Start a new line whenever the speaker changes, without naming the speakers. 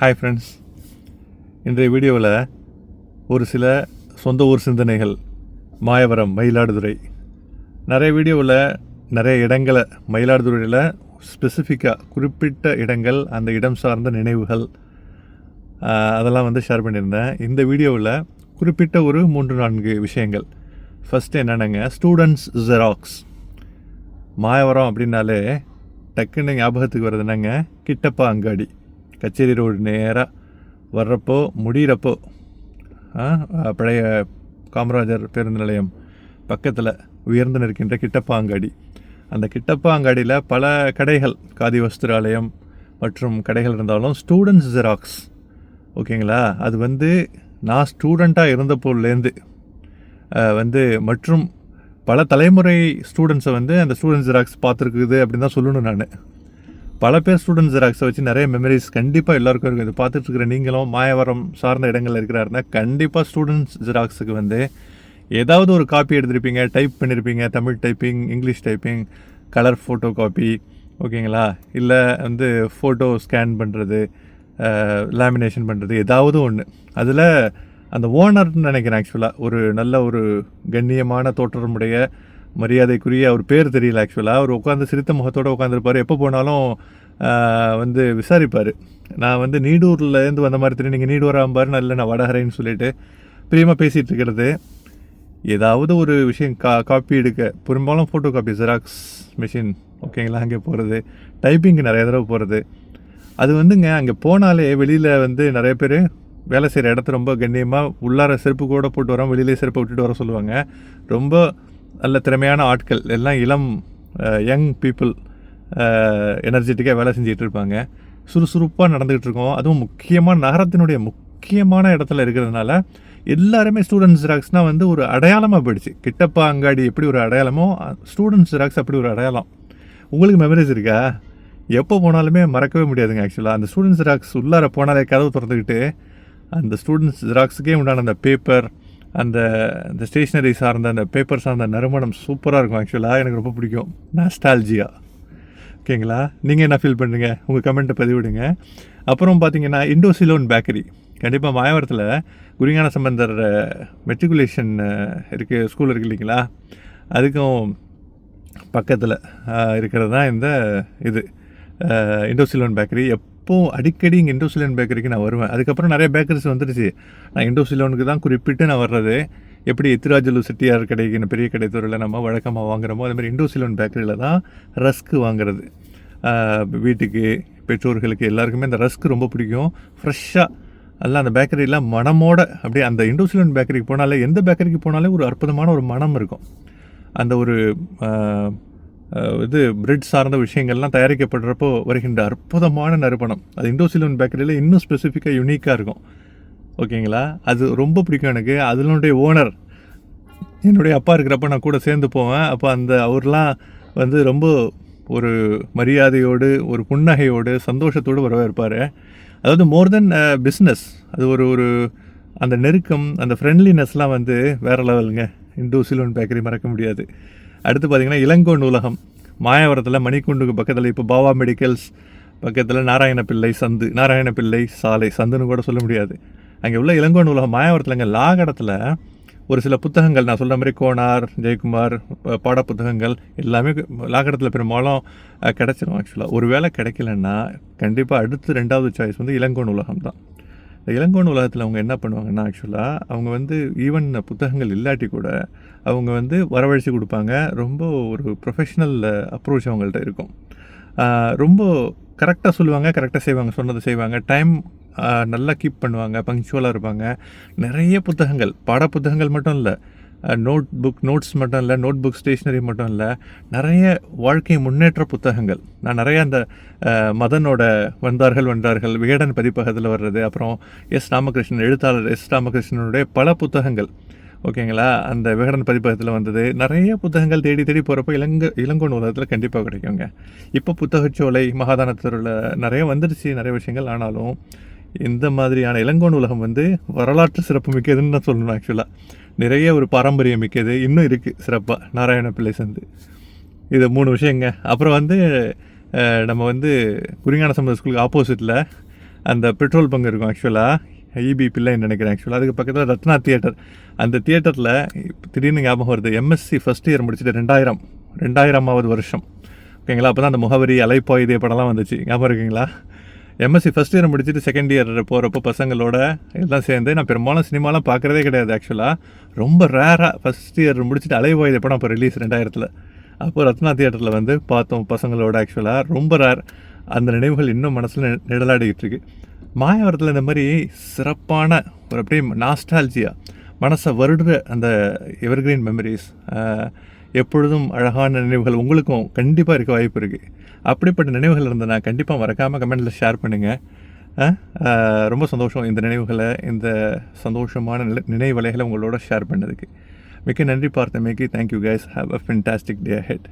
Hi friends, இன்றைய வீடியோவில் ஒரு சில சொந்த ஊர் சிந்தனைகள். மாயவரம், மயிலாடுதுறை. நிறைய வீடியோவில் நிறைய இடங்களை மயிலாடுதுறையில் ஸ்பெசிஃபிக்காக குறிப்பிட்ட இடங்கள், அந்த இடம் சார்ந்த நினைவுகள் அதெல்லாம் ஷேர் பண்ணியிருந்தேன். இந்த வீடியோவில் குறிப்பிட்ட ஒரு 3-4 விஷயங்கள். ஃபஸ்ட்டு என்னென்னங்க, ஸ்டூடெண்ட்ஸ் ஜெராக்ஸ். மாயவரம் அப்படின்னாலே டக்குன்னு ஞாபகத்துக்கு வருது என்னங்க, கிட்டப்பா அங்காடி, கச்சேரி ரோடு நேராக வர்றப்போ முடிகிறப்போ பழைய காமராஜர் பேருந்து நிலையம் பக்கத்தில் உயர்ந்து நிற்கின்ற கிட்டப்பா அங்காடி. அந்த கிட்டப்பா அங்காடியில் பல கடைகள், காதி வஸ்திராலயம் மற்றும் கடைகள் இருந்தாலும் ஸ்டூடெண்ட்ஸ் ஜெராக்ஸ், ஓகேங்களா, அது நான் ஸ்டூடெண்ட்டாக இருந்தப்போலேருந்து மற்றும் பல தலைமுறை ஸ்டூடெண்ட்ஸை அந்த ஸ்டூடெண்ட்ஸ் ஜெராக்ஸ் பார்த்துருக்குது அப்படின்னு தான் சொல்லணும். நான் பல பேர் ஸ்டூடெண்ட்ஸ் ஜெராக்ஸை வச்சு நிறைய மெமரிஸ் கண்டிப்பாக எல்லாருக்கும் இருக்குது. இது பார்த்துட்ருக்கிற நீங்களும் மாயவரம் சார்ந்த இடங்களில் இருக்கிறாருன்னா கண்டிப்பாக ஸ்டூடெண்ட்ஸ் ஜெராக்ஸுக்கு ஏதாவது ஒரு காப்பி எடுத்திருப்பீங்க, டைப் பண்ணியிருப்பீங்க, Tamil typing, English typing, colour photo copy, ஓகேங்களா, இல்லை ஃபோட்டோ ஸ்கேன் பண்ணுறது, லேமினேஷன் பண்ணுறது, ஏதாவது ஒன்று. அதில் அந்த ஓனர்னு நினைக்கிறேன். ஆக்சுவலாக ஒரு நல்ல ஒரு கண்ணியமான தோற்றமுடைய மரியாதைக்குரிய, அவர் பேர் தெரியல ஆக்சுவலாக, அவர் உட்காந்து சிரித்த முகத்தோடு உட்காந்துருப்பார். எப்போ போனாலும் விசாரிப்பார். நான் நீடூர்லேருந்து வந்த மாதிரி தெரியும், நீங்கள் நீடூராம்பார், நல்ல நான் வடகரைன்னு சொல்லிட்டு பிரியமாக பேசிகிட்டு இருக்கிறது. ஏதாவது ஒரு விஷயம் காப்பி எடுக்க, பெரும்பாலும் ஃபோட்டோ காப்பி, ஜெராக்ஸ் மிஷின், ஓகேங்களா, அங்கே போகிறது, டைப்பிங்கு நிறைய தடவை போகிறது. அது அங்கே போனாலே வெளியில் நிறைய பேர் வேலை செய்கிற இடத்த ரொம்ப கண்ணியமாக உள்ளார செருப்பு கூட போட்டு வரோம், வெளியிலே செருப்பை விட்டுட்டு வர சொல்லுவாங்க. ரொம்ப நல்ல திறமையான ஆட்கள், எல்லாம் இளம் யங் பீப்புள், எனர்ஜெட்டிக்காக வேலை செஞ்சுட்டு இருப்பாங்க. சுறுசுறுப்பாக நடந்துகிட்டு இருக்கோம். அதுவும் முக்கியமாக நகரத்தினுடைய முக்கியமான இடத்துல இருக்கிறதுனால எல்லாருமே ஸ்டூடெண்ட்ஸ் ஜெராக்ஸ்னால் ஒரு அடையாளமாக போயிடுச்சு. கிட்டப்பா அங்காடி எப்படி ஒரு அடையாளமோ, ஸ்டூடெண்ட்ஸ் ஜெராக்ஸ் அப்படி ஒரு அடையாளம். உங்களுக்கு மெமரிஸ் இருக்கா? எப்போ போனாலுமே மறக்கவே முடியாதுங்க. ஆக்சுவலாக அந்த ஸ்டூடெண்ட்ஸ் ஜெராக்ஸ் உள்ளார போனாலே கதவு திறந்துக்கிட்டு அந்த ஸ்டூடெண்ட்ஸ் ஜெராக்ஸுக்கே உண்டான அந்த பேப்பர், அந்த ஸ்டேஷ்னரி சார்ந்த அந்த பேப்பர் சார்ந்த நறுமணம் சூப்பராக இருக்கும். ஆக்சுவலாக எனக்கு ரொம்ப பிடிக்கும். நாஸ்டால்ஜியா, ஓகேங்களா. நீங்கள் என்ன ஃபீல் பண்ணுறீங்க? உங்கள் கமெண்ட்டை பதிவிடுங்க. அப்புறம் பார்த்தீங்கன்னா இண்டோசிலோன் பேக்கரி. கண்டிப்பாக மாயவரத்தில் குருஞான சம்பந்தர் மெட்ரிகுலேஷன் இருக்குது, ஸ்கூல் இருக்குது இல்லைங்களா, அதுக்கும் பக்கத்தில் இருக்கிறது தான் இந்த இண்டோசிலோன் பேக்கரி. எப்போது அடிக்கடி இங்கே இண்டோசிலோன் பேக்கரிக்கு நான் வருவேன். அதுக்கப்புறம் நிறைய பேக்கரிஸ் வந்துடுச்சு. நான் இண்டோசிலோனுக்கு தான் குறிப்பிட்டு நான் வர்றது. எப்படி எத்திராஜலு செட்டியார் கடைக்கு பெரிய கடை தெருவில் நம்ம வழக்கமாக வாங்குகிறோமோ, அதுமாதிரி இண்டோசிலோன் பேக்கரியில் தான் ரஸ்க்கு வாங்குறது. வீட்டுக்கு, பெற்றோர்களுக்கு எல்லாருக்குமே அந்த ரஸ்க்கு ரொம்ப பிடிக்கும். ஃப்ரெஷ்ஷாக எல்லாம் அந்த பேக்கரியெலாம் மனமோட அப்படியே, அந்த இண்டோசிலோன் பேக்கரிக்கு போனாலே, எந்த பேக்கரிக்கு போனாலே ஒரு அற்புதமான ஒரு மனம் இருக்கும். அந்த ஒரு பிரெட் சார்ந்த விஷயங்கள்லாம் தயாரிக்கப்படுறப்போ வருகின்ற அற்புதமான நறுமணம், அது இண்டோசிலோன் பேக்கரியில் இன்னும் ஸ்பெசிஃபிக்காக யூனிக்காக இருக்கும், ஓகேங்களா. அது ரொம்ப பிடிக்கும் எனக்கு. அதனுடைய ஓனர் என்னுடைய அப்பா இருக்கிறப்ப நான் கூட சேர்ந்து போவேன். அப்போ அவர்லாம் ரொம்ப ஒரு மரியாதையோடு, ஒரு புன்னகையோடு, சந்தோஷத்தோடு வரவேற்பார். அதாவது மோர் தென் பிஸ்னஸ், அது ஒரு அந்த நெருக்கம், அந்த ஃப்ரெண்ட்லினஸ்லாம் வேறு லெவலுங்க. இண்டோசிலோன் பேக்கரி மறக்க முடியாது. அடுத்து பார்த்திங்கன்னா இளங்கோ நூலகம், மாயவரத்தில் மணிக்கூண்டுக்கு பக்கத்தில். இப்போ பாவா மெடிக்கல்ஸ் பக்கத்தில் நாராயணப்பிள்ளை சாலை, சந்துன்னு கூட சொல்ல முடியாது. அங்கே உள்ள இளங்கோ நூலகம் மாயவரத்தில், லாகடத்தில் ஒரு சில புத்தகங்கள், நான் சொல்கிற மாதிரி கோனார், ஜெயக்குமார் பாட புத்தகங்கள் எல்லாமே லாகடத்தில் பெரும்பாலும் கிடச்சிடும். ஆக்சுவலாக ஒரு வேளை கிடைக்கலன்னா கண்டிப்பாக அடுத்து 2வது சாய்ஸ் இளங்கோ நூலகம் தான். இந்த இளங்கோ நூலகத்தில் அவங்க என்ன பண்ணுவாங்கன்னா, ஆக்சுவலாக அவங்க ஈவன் புத்தகங்கள் இல்லாட்டி கூட அவங்க வரவழைச்சி கொடுப்பாங்க. ரொம்ப ஒரு ப்ரொஃபஷ்னல் அப்ரோச் அவங்கள்ட்ட இருக்கும். ரொம்ப கரெக்டாக சொல்லுவாங்க, கரெக்டாக செய்வாங்க, சொன்னதை செய்வாங்க. டைம் நல்லா கீப் பண்ணுவாங்க, பங்க்சுவலாக இருப்பாங்க. நிறைய புத்தகங்கள், பாட புத்தகங்கள் மட்டும் இல்லை, நோட்ஸ் மட்டும் இல்லை, நோட் புக் ஸ்டேஷ்னரி மட்டும் இல்லை, நிறைய வாழ்க்கை முன்னேற்ற புத்தகங்கள். நான் நிறைய அந்த மதனோட வென்றார்கள் விகடன் பதிப்பகத்தில் வர்றது, அப்புறம் ராமகிருஷ்ணன், எழுத்தாளர் ராமகிருஷ்ணனுடைய பல புத்தகங்கள், ஓகேங்களா, அந்த விகடன் பதிப்பகத்தில் வந்தது. நிறைய புத்தகங்கள் தேடி போகிறப்போ இளங்கோ நூலகத்தில் கண்டிப்பாக கிடைக்குங்க. இப்போ புத்தகச்சோலை, மகாதானத்தூரில் நிறைய வந்துடுச்சு, நிறைய விஷயங்கள். ஆனாலும் இந்த மாதிரியான இளங்கோ நூலகம் வரலாற்று சிறப்பு மிக்கதுன்னு தான் சொல்லணும். ஆக்சுவலாக நிறைய ஒரு பாரம்பரியம் மிக்கது இன்னும் இருக்குது சிறப்பாக. நாராயணப்பிள்ளை சந்து, இது 3 விஷயங்க. அப்புறம் நம்ம குருஞான சம்பந்த ஸ்கூலுக்கு ஆப்போசிட்டில் அந்த பெட்ரோல் பங்க் இருக்கும் ஆக்சுவலாக, இபி பிள்ளைன்னு நினைக்கிறேன் ஆக்சுவலாக. அதுக்கு பக்கத்தில் ரத்னா தியேட்டர். அந்த தியேட்டரில் திடீர்னு ஞாபகம் வருது, எம்எஸ்சி ஃபஸ்ட் இயர் முடிச்சுட்டு 2000ஆவது வருஷம் ஓகேங்களா. அப்போ தான் அந்த முகவரி, அலைப்பாய் இதே படம்லாம் வந்துச்சு, ஞாபகம் இருக்குங்களா? எம்எஸ்சி ஃபஸ்ட் இயர் முடிச்சுட்டு செகண்ட் இயர் போகிறப்போ பசங்களோட எல்லாம் சேர்ந்து, நான் பெரும்பாலும் சினிமாலாம் பார்க்குறதே கிடையாது ஆக்சுவலாக. ரொம்ப ரேராக ஃபஸ்ட் இயர் முடிச்சுட்டு அலைப்பாய் இதே படம் அப்போ ரிலீஸ் 2000. அப்போது ரத்னா தியேட்டரில் வந்து பார்த்தோம் பசங்களோட. ஆக்சுவலாக ரொம்ப ரேர். அந்த நினைவுகள் இன்னும் மனசில் நிழலாடிக்கிட்டு இருக்கு. மாயவரத்தில் இந்த மாதிரி சிறப்பான ஒரு அப்படியே நாஸ்டால்ஜியா, மனசை வருடுற அந்த எவர்கிரீன் மெமரிஸ், எப்பொழுதும் அழகான நினைவுகள் உங்களுக்கும் கண்டிப்பாக இருக்க வாய்ப்பு இருக்குது. அப்படிப்பட்ட நினைவுகள் இருந்ததுன்னா கண்டிப்பாக மறக்காமல் கமெண்ட்டில் ஷேர் பண்ணுங்கள். ரொம்ப சந்தோஷம் இந்த நினைவுகளை, இந்த சந்தோஷமான நினைவலைகளை உங்களோட ஷேர் பண்ணதுக்கு. மிக்க நன்றி பார்த்தமைக்கு. Thank you guys. Have a fantastic day ahead.